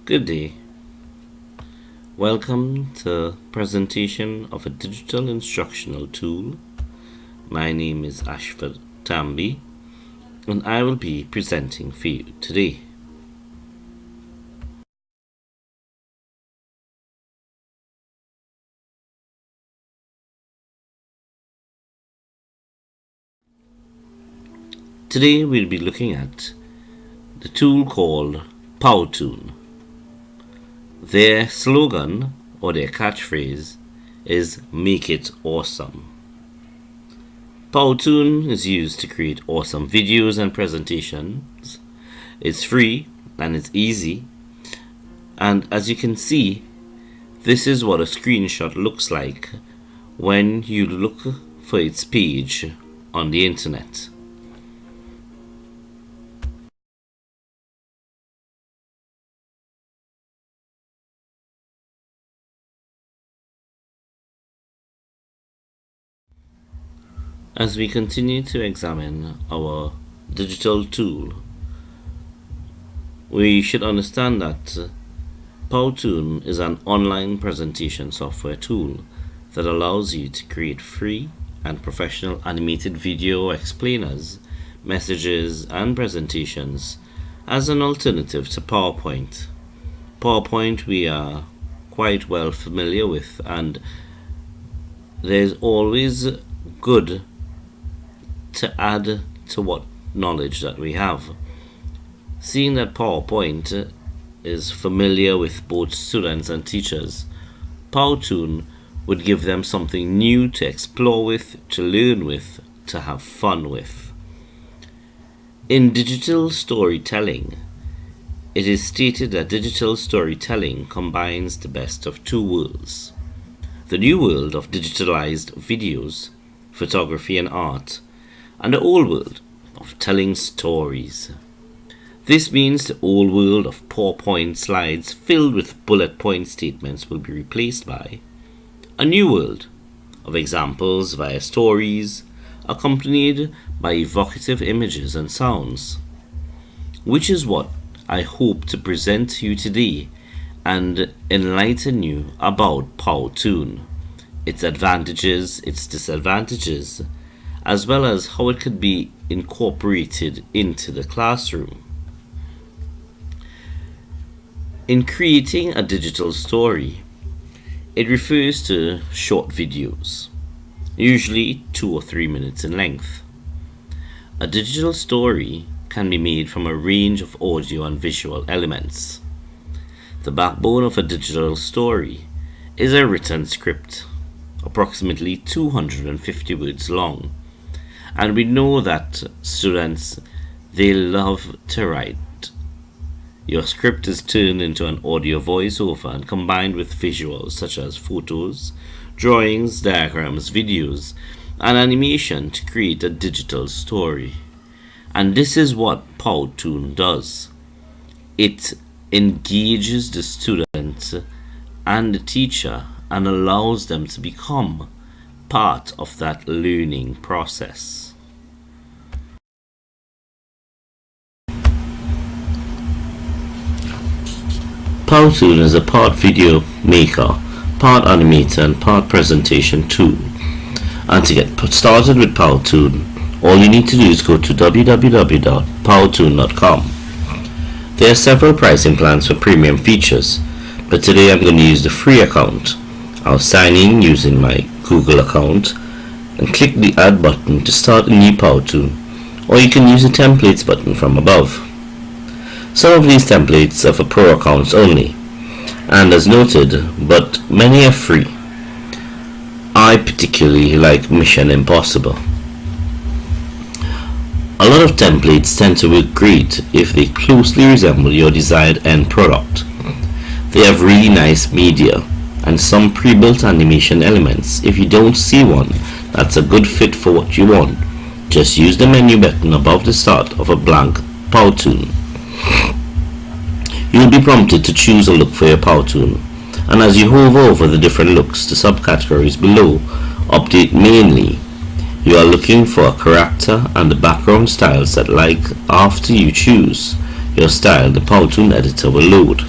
Good day. Welcome to presentation of a digital instructional tool. My name is Ashford Tambi and I will be presenting for you today. Today we'll be looking at the tool called Powtoon. Their slogan or their catchphrase is "Make it awesome." Powtoon is used to create awesome videos and presentations. It's free and it's easy, and as you can see, this is what a screenshot looks like when you look for its page on the internet. As we continue to examine our digital tool, we should understand that Powtoon is an online presentation software tool that allows you to create free and professional animated video explainers, messages, and presentations as an alternative to PowerPoint. PowerPoint we are quite well familiar with, and there's always good to add to what knowledge that we have. Seeing that PowerPoint is familiar with both students and teachers, Powtoon would give them something new to explore with, to learn with, to have fun with. In digital storytelling, it is stated that digital storytelling combines the best of two worlds: the new world of digitalized videos, photography and art, and the old world of telling stories. This means the old world of PowerPoint slides filled with bullet point statements will be replaced by a new world of examples via stories, accompanied by evocative images and sounds, which is what I hope to present to you today and enlighten you about Powtoon, its advantages, its disadvantages, as well as how it could be incorporated into the classroom. In creating a digital story, it refers to short videos, usually 2 or 3 minutes in length. A digital story can be made from a range of audio and visual elements. The backbone of a digital story is a written script, approximately 250 words long. And we know that students, they love to write. Your script is turned into an audio voiceover and combined with visuals such as photos, drawings, diagrams, videos, and animation to create a digital story. And this is what Powtoon does. It engages the student and the teacher and allows them to become part of that learning process. Powtoon is a part video maker, part animator, and part presentation tool. And to get started with Powtoon, all you need to do is go to www.powtoon.com. There are several pricing plans for premium features, but today I'm going to use the free account. I'll sign in using my Google account and click the add button to start a new Powtoon, or you can use the templates button from above. Some of these templates are for pro accounts only, and as noted, but many are free. I particularly like Mission Impossible. A lot of templates tend to work great if they closely resemble your desired end product. They have really nice media and some pre-built animation elements. If you don't see one that's a good fit for what you want, just use the menu button above the start of a blank Powtoon. You'll be prompted to choose a look for your Powtoon, and as you hover over the different looks, the subcategories below update mainly. You are looking for a character and the background styles that like. After you choose your style, the Powtoon editor will load.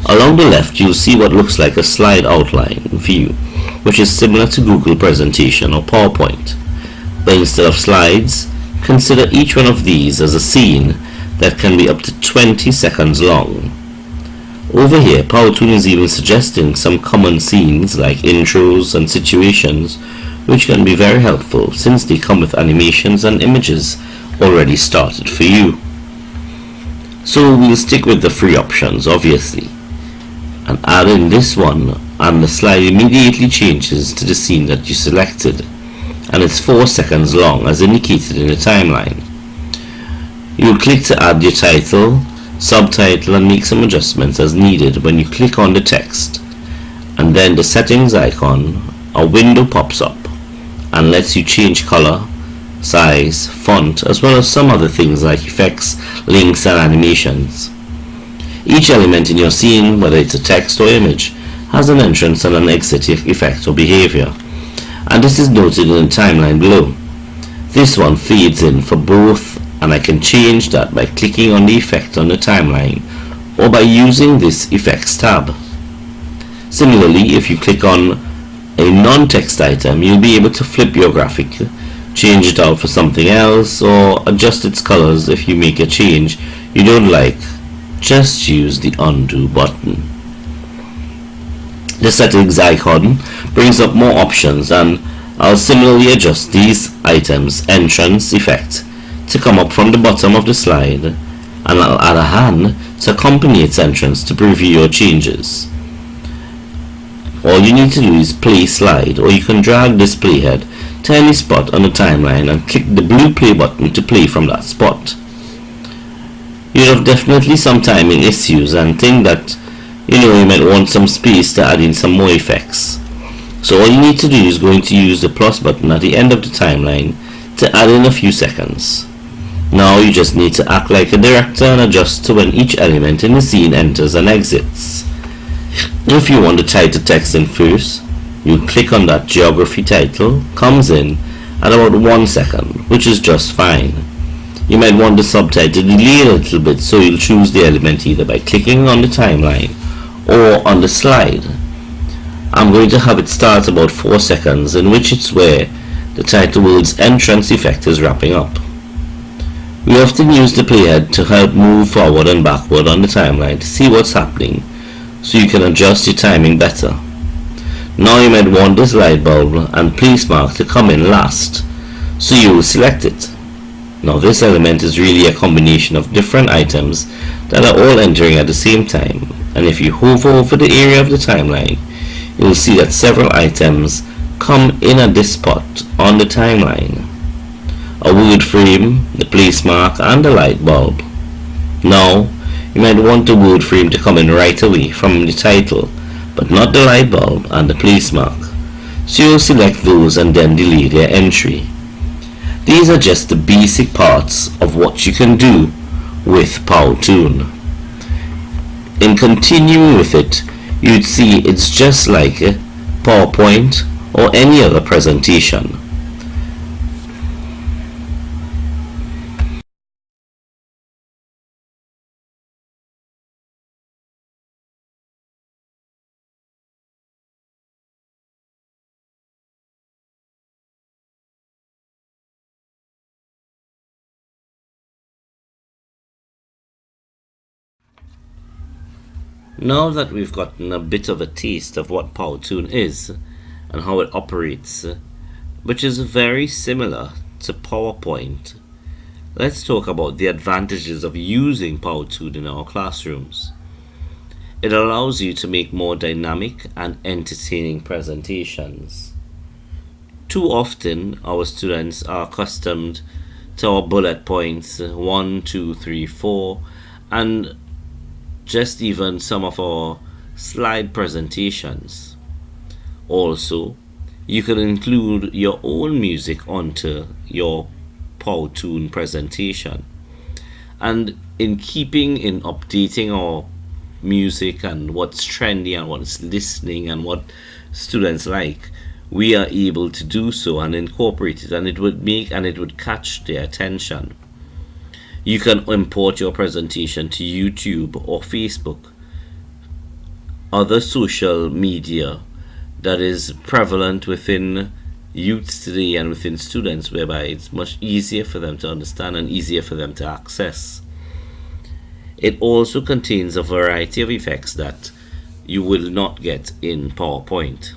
Along the left, you'll see what looks like a slide outline view, which is similar to Google Presentation or PowerPoint. But instead of slides, consider each one of these as a scene that can be up to 20 seconds long. Over here, PowerToon is even suggesting some common scenes like intros and situations, which can be very helpful since they come with animations and images already started for you. So we'll stick with the free options, obviously, and add in this one, and the slide immediately changes to the scene that you selected, and it's 4 seconds long as indicated in the timeline. You'll click to add your title, subtitle, and make some adjustments as needed when you click on the text, and then the settings icon, a window pops up and lets you change color, size, font, as well as some other things like effects, links, and animations. Each element in your scene, whether it's a text or image, has an entrance and an exit effect or behavior, and this is noted in the timeline below. This one fades in for both, and I can change that by clicking on the effect on the timeline or by using this effects tab. Similarly, if you click on a non-text item, you'll be able to flip your graphic, change it out for something else, or adjust its colors if you make a change you don't like. Just use the undo button. The settings icon brings up more options, and I'll similarly adjust these items' entrance effect to come up from the bottom of the slide, and I'll add a hand to accompany its entrance to preview your changes. All you need to do is play slide, or you can drag this playhead to any spot on the timeline and click the blue play button to play from that spot. You'll have definitely some timing issues and think that you might want some space to add in some more effects. So all you need to do is going to use the plus button at the end of the timeline to add in a few seconds. Now you just need to act like a director and adjust to when each element in the scene enters and exits. If you want to type the text in first, you click on that geography title, comes in at about 1 second, which is just fine. You might want the subtitle delayed a little bit, so you'll choose the element either by clicking on the timeline or on the slide. I'm going to have it start about 4 seconds, in which it's where the title world's entrance effect is wrapping up. We often use the playhead to help move forward and backward on the timeline to see what's happening, so you can adjust your timing better. Now you might want this light bulb and place mark to come in last, so you will select it. Now this element is really a combination of different items that are all entering at the same time, and if you hover over the area of the timeline, you will see that several items come in at this spot on the timeline. A word frame, the place mark, and the light bulb. Now, you might want the word frame to come in right away from the title, but not the light bulb and the place mark. So you'll select those and then delay their entry. These are just the basic parts of what you can do with PowerToon. In continuing with it, you'd see it's just like PowerPoint or any other presentation. Now that we've gotten a bit of a taste of what PowerToon is and how it operates, which is very similar to PowerPoint, let's talk about the advantages of using PowerToon in our classrooms. It allows you to make more dynamic and entertaining presentations. Too often, our students are accustomed to our bullet points 1, 2, 3, 4, and just even some of our slide presentations. Also, you can include your own music onto your PowerToon presentation. And in keeping in updating our music and what's trendy and what's listening and what students like, we are able to do so and incorporate it, and it would catch their attention. You can import your presentation to YouTube or Facebook other social media that is prevalent within youth today and within students, whereby it's much easier for them to understand and easier for them to access. It also contains a variety of effects that you will not get in PowerPoint.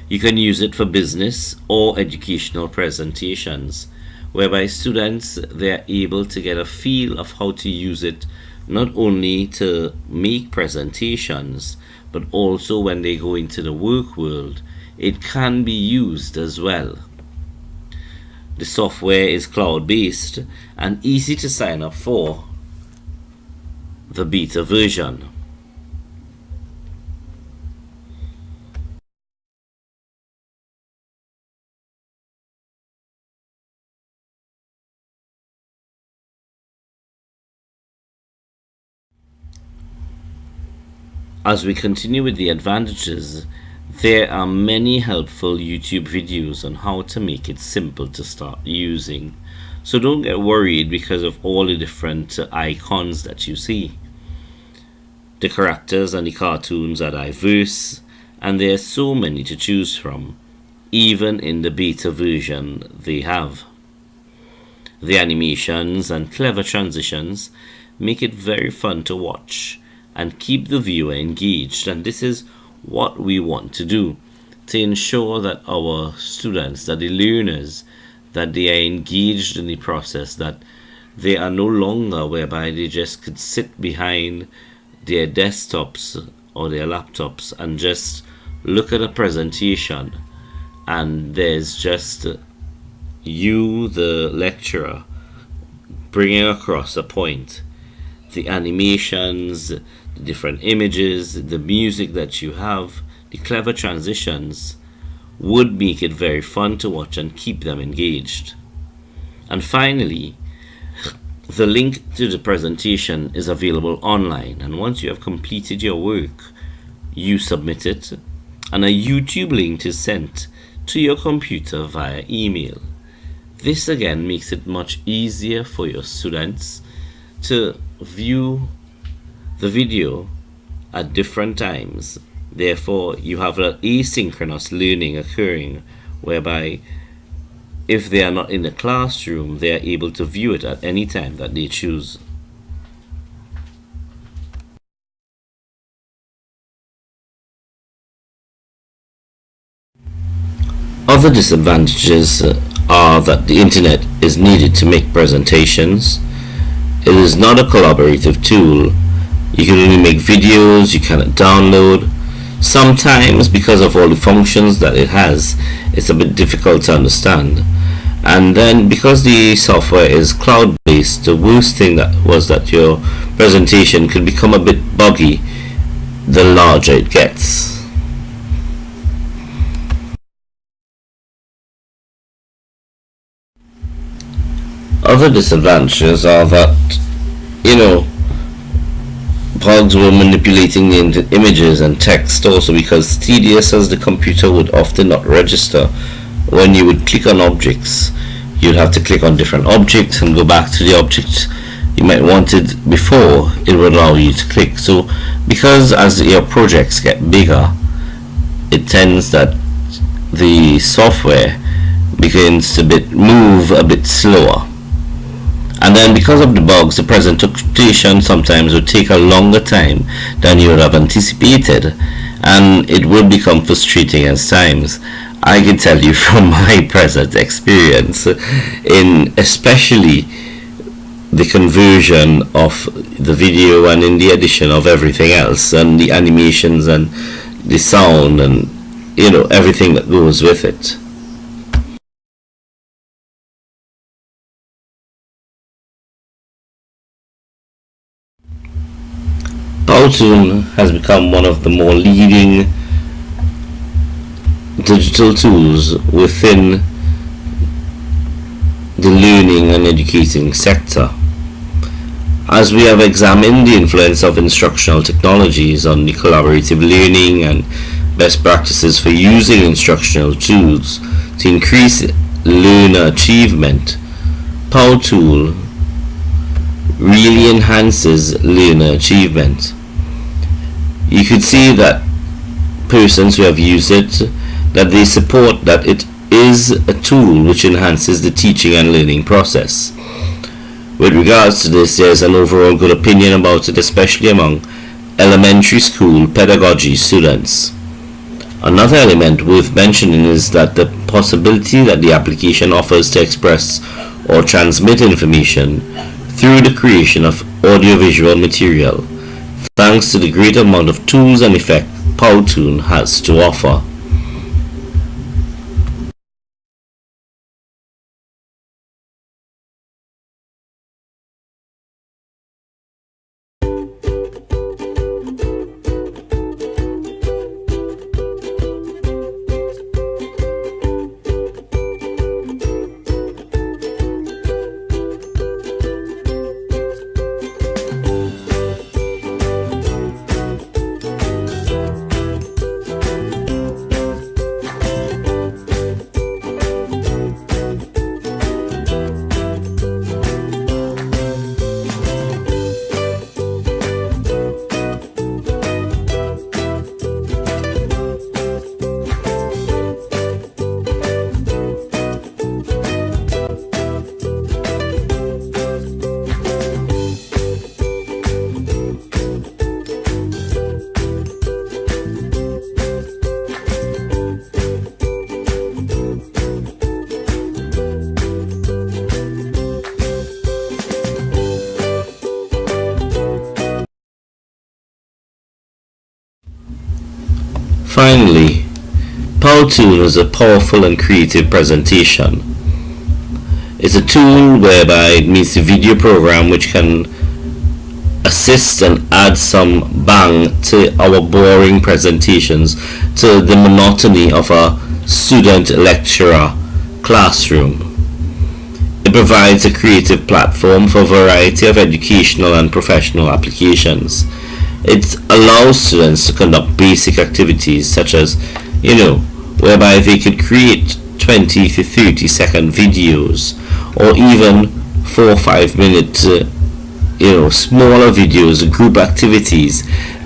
You can use it for business or educational presentations, whereby students, they are able to get a feel of how to use it, not only to make presentations, but also when they go into the work world, it can be used as well. The software is cloud-based and easy to sign up for the beta version. As we continue with the advantages, there are many helpful YouTube videos on how to make it simple to start using. So don't get worried because of all the different icons that you see. The characters and the cartoons are diverse, and there are so many to choose from, even in the beta version they have. The animations and clever transitions make it very fun to watch and keep the viewer engaged, and this is what we want to do, to ensure that our students, that the learners, that they are engaged in the process, that they are no longer whereby they just could sit behind their desktops or their laptops and just look at a presentation and there's just you, the lecturer, bringing across a point. The animations, the different images, the music that you have, the clever transitions would make it very fun to watch and keep them engaged. And finally, the link to the presentation is available online, and once you have completed your work, you submit it, and a YouTube link is sent to your computer via email. This again makes it much easier for your students to view the video at different times. Therefore, you have an asynchronous learning occurring, whereby if they are not in the classroom, they are able to view it at any time that they choose. Other disadvantages are that the internet is needed to make presentations. It is not a collaborative tool. You can only make videos, you cannot download. Sometimes, because of all the functions that it has, it's a bit difficult to understand. And then because the software is cloud-based, the worst thing was that your presentation could become a bit buggy the larger it gets. Other disadvantages are that, bugs were manipulating the images and text also, because tedious as the computer would often not register. When you would click on objects, you'd have to click on different objects and go back to the object you might wanted before it would allow you to click. So because as your projects get bigger, it tends that the software begins to move a bit slower. And then because of the bugs, the presentation sometimes would take a longer time than you would have anticipated, and it would become frustrating at times. I can tell you from my present experience, in especially the conversion of the video and in the addition of everything else, and the animations and the sound and everything that goes with it. Powtoon has become one of the more leading digital tools within the learning and educating sector. As we have examined the influence of instructional technologies on the collaborative learning and best practices for using instructional tools to increase learner achievement, Powtoon really enhances learner achievement. you could see that persons who have used it, that they support that it is a tool which enhances the teaching and learning process. With regards to this, there's an overall good opinion about it, especially among elementary school pedagogy students. Another element worth mentioning is that the possibility that the application offers to express or transmit information through the creation of audiovisual material, thanks to the great amount of tools and effect Powtoon has to offer. Finally, Powtoon is a powerful and creative presentation. It's a tool whereby it meets the video program which can assist and add some bang to our boring presentations, to the monotony of a student-lecturer classroom. It provides a creative platform for a variety of educational and professional applications. It allows students to conduct basic activities such as, whereby they could create 20 to 30 second videos, or even 4 or 5 minute, smaller videos, group activities.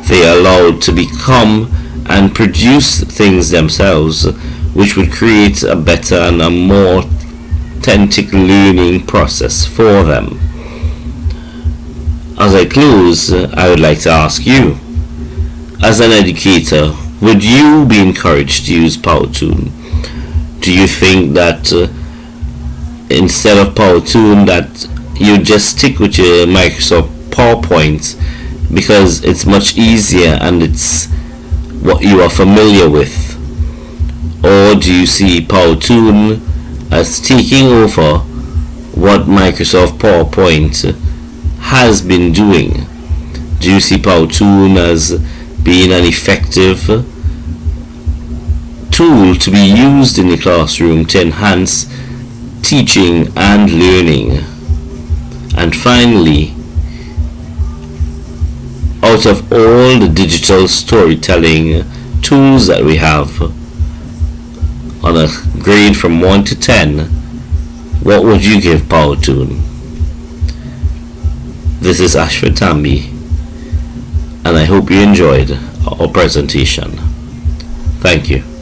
They are allowed to become and produce things themselves, which would create a better and a more authentic learning process for them. As I close, I would like to ask you, as an educator, would you be encouraged to use Powtoon? Do you think that instead of Powtoon that you just stick with your Microsoft PowerPoint because it's much easier and it's what you are familiar with? Or do you see Powtoon as taking over what Microsoft PowerPoint has been doing? Do you see Powtoon as being an effective tool to be used in the classroom to enhance teaching and learning? And finally, out of all the digital storytelling tools that we have, on a grade from 1 to 10, what would you give Powtoon? This is Ashford Tambi, and I hope you enjoyed our presentation. Thank you.